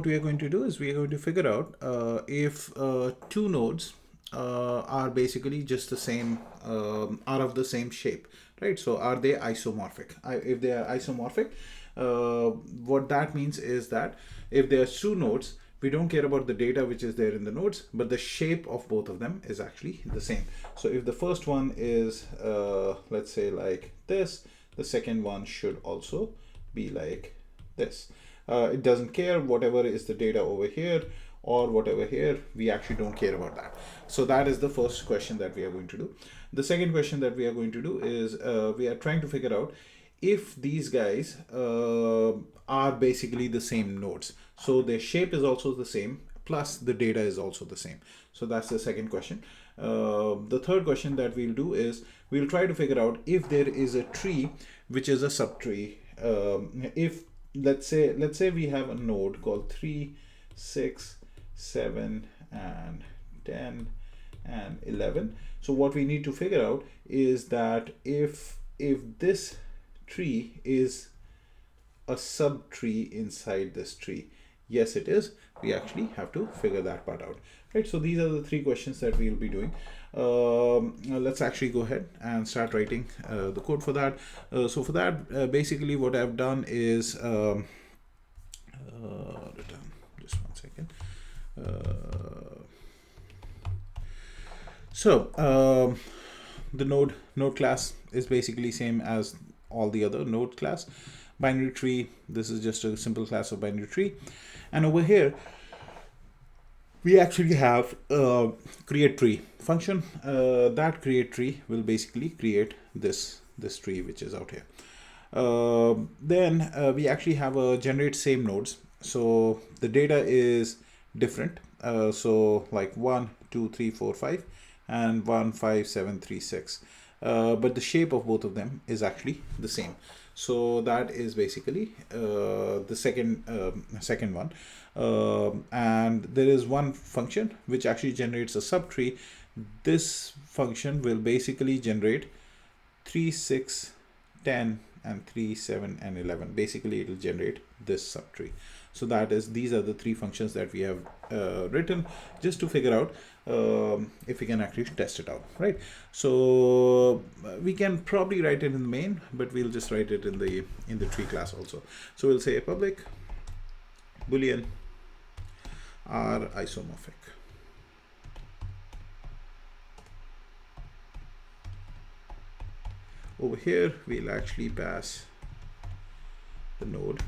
what we are going to do is we are going to figure out if two nodes are basically just the same, are of the same shape, right? So are they isomorphic? If they are isomorphic, what that means is that if there are two nodes, we don't care about the data which is there in the nodes, but the shape of both of them is actually the same. So if the first one is, let's say like this, the second one should also be like this. It doesn't care whatever is the data over here or whatever here, we actually don't care about that. So that is the first question that we are going to do. The second question that we are going to do is we are trying to figure out if these guys are basically the same nodes. So their shape is also the same, plus the data is also the same. So that's the second question. The third question that we'll do is we'll try to figure out if there is a tree which is a subtree. If let's say we have a node called 3, 6, 7, and 10 and 11. So what we need to figure out is that if this tree is a subtree inside this tree. Yes, it is. We actually have to figure that part out, right? So these are the three questions that we'll be doing. Let's actually go ahead and start writing the code for that. So for that, basically what I've done is return. Just one second. The node class is basically same as all the other node class. Binary tree, this is just a simple class of binary tree. And over here, we actually have create tree function. That create tree will basically create this tree which is out here. Then we actually have a generate same nodes. So the data is different. So like 1, 2, 3, 4, 5 and 1, 5, 7, 3, 6. But the shape of both of them is actually the same. So that is basically the second one. And there is one function which actually generates a subtree. This function will basically generate 3, 6, 10 and 3, 7 and 11. Basically it will generate this subtree. So these are the three functions that we have written just to figure out if we can actually test it out, right? So we can probably write it in the main, but we'll just write it in the tree class also. So we'll say public boolean are isomorphic. Over here we'll actually pass the node.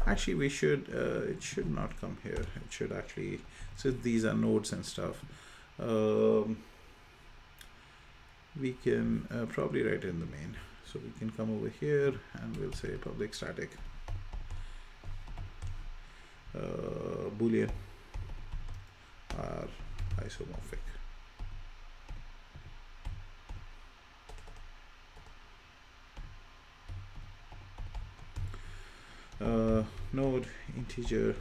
Actually, we should it should not come here. It should actually, since these are nodes and stuff, we can probably write it in the main. So we can come over here and we'll say public static boolean are isomorphic. Node integer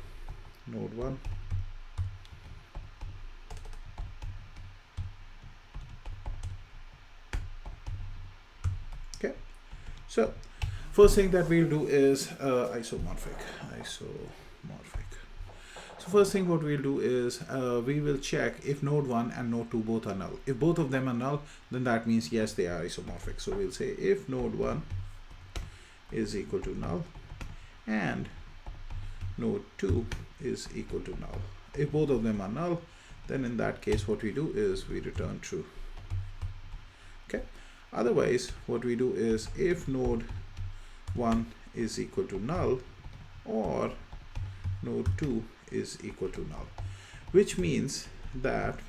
node 1. Okay, so first thing that we'll do is isomorphic. So first thing what we'll do is we will check if node 1 and node 2 both are null. If both of them are null, then that means yes, they are isomorphic. So we'll say if node 1 is equal to null and node 2 is equal to null. If both of them are null, then in that case what we do is we return true. Okay, otherwise what we do is if node 1 is equal to null or node 2 is equal to null, which means that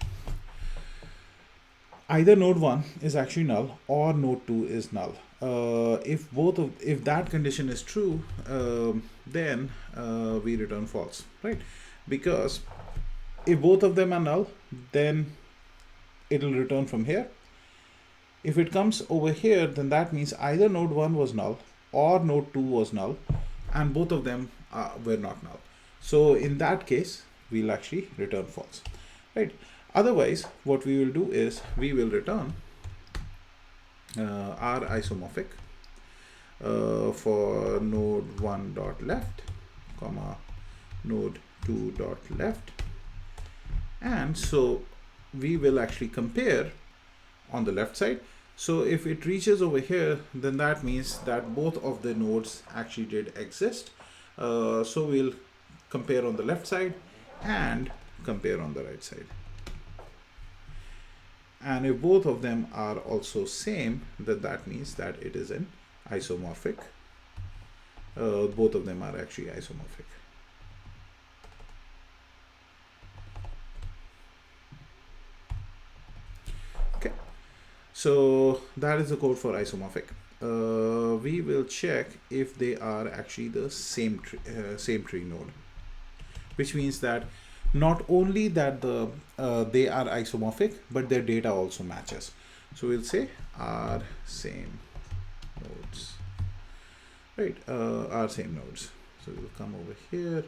either node 1 is actually null or node 2 is null. If that condition is true, then we return false, right? Because if both of them are null, then it will return from here. If it comes over here, then that means either node 1 was null or node 2 was null, and both of them were not null. So in that case, we'll actually return false, right? Otherwise, what we will do is we will return are isomorphic. for node 1 dot left, comma node 2 dot left. And so we will actually compare on the left side. So if it reaches over here, then that means that both of the nodes actually did exist. So we'll compare on the left side and compare on the right side. And if both of them are also same, then that means that it is an isomorphic. Both of them are actually isomorphic. Okay, so that is the code for isomorphic. We will check if they are actually the same tree node, which means that not only that they are isomorphic, but their data also matches. So we'll say are same nodes, right? Are same nodes. So we'll come over here.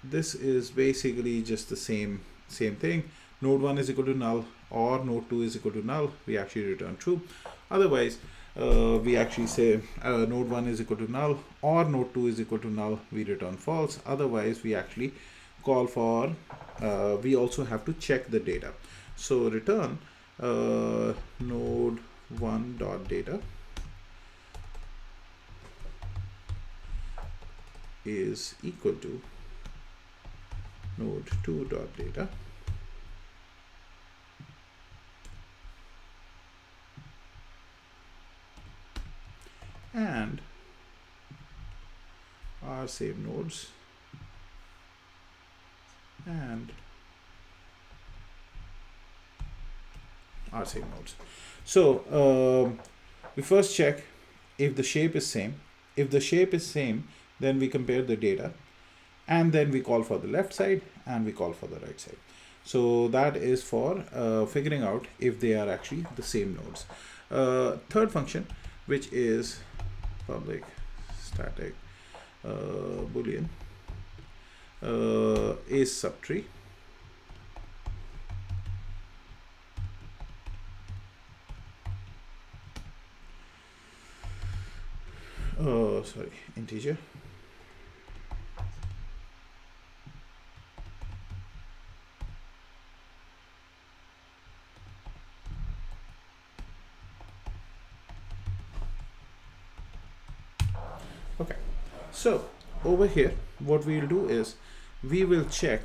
This is basically just the same thing. Node 1 is equal to null, or node 2 is equal to null. We actually return true. Otherwise, we actually say node 1 is equal to null, or node 2 is equal to null. We return false. Otherwise, we actually call for, we also have to check the data. So return node 1 dot data is equal to node 2 dot data and our same nodes and our same nodes. So we first check if the shape is same. If the shape is same, then we compare the data, and then we call for the left side and we call for the right side. So that is for figuring out if they are actually the same nodes. Third function, which is public static boolean, is SubTree. Sorry, integer. Okay, so over here, what we'll do is we will check.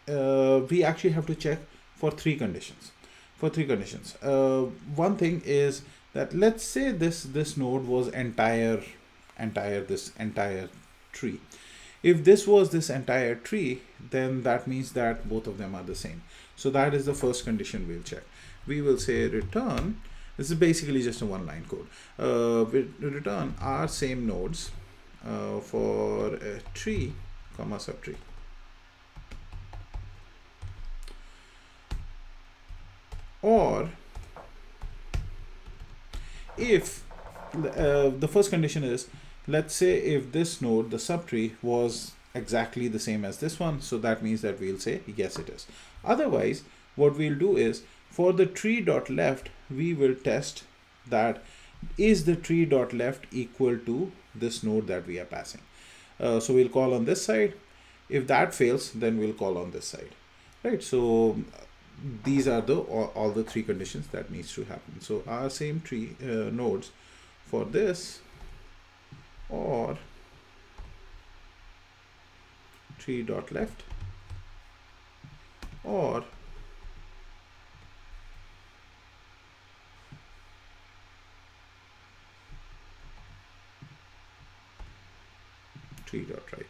We actually have to check for three conditions. One thing is that let's say this node was entire tree. If this was this entire tree, then that means that both of them are the same. So that is the first condition we'll check. We will say return. This is basically just a one-line code. We return our same nodes for a tree, comma subtree. Or if the first condition is, let's say if this node, the subtree, was exactly the same as this one, so that means that we'll say yes it is. Otherwise, what we'll do is for the tree dot left, we will test that is the tree dot left equal to this node that we are passing. So we'll call on this side. If that fails, then we'll call on this side, right? So these are all the three conditions that needs to happen. So our same tree nodes for this, or tree dot left, or tree dot right.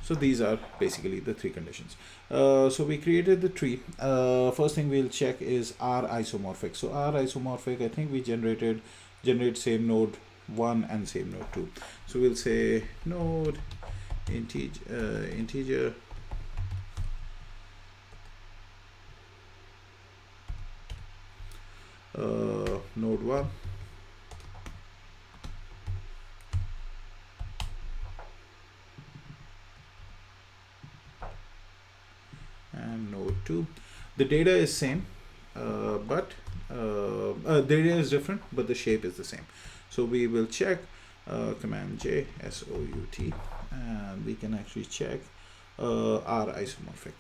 So these are basically the three conditions. So we created the tree. First thing we'll check is our isomorphic. So our isomorphic, I think we generate same node 1 and same node 2. So we'll say node integer node 1 and node 2. The data is same, but the area is different, but the shape is the same. So we will check command J SOUT, and we can actually check our isomorphic.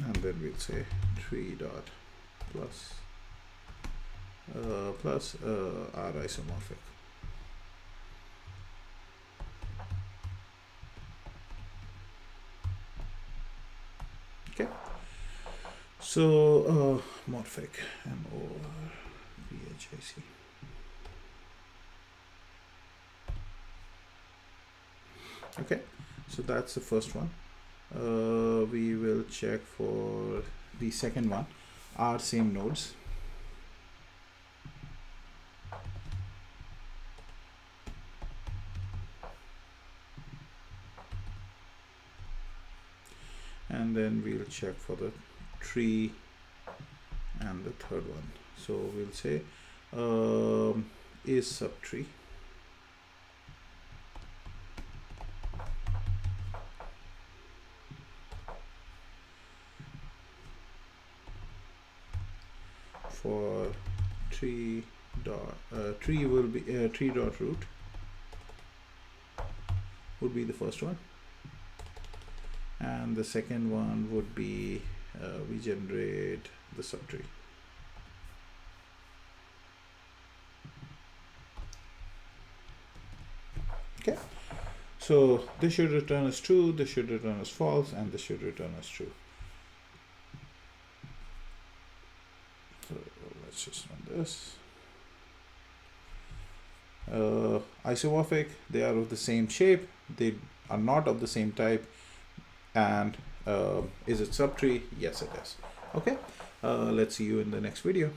And then we'll say tree dot plus our isomorphic. Okay, so morphic MORPHIC. Okay, so that's the first one. We will check for the second one, our SameNodes. And then we'll check for the tree and the third one. So we'll say is SubTree. For tree will be tree dot root would be the first one, and the second one would be we generate the subtree. Okay, so this should return as true, this should return as false, and this should return as true. So let's just run this. Isomorphic, they are of the same shape, they are not of the same type. And is it subtree? Yes, it is. Okay, let's see you in the next video.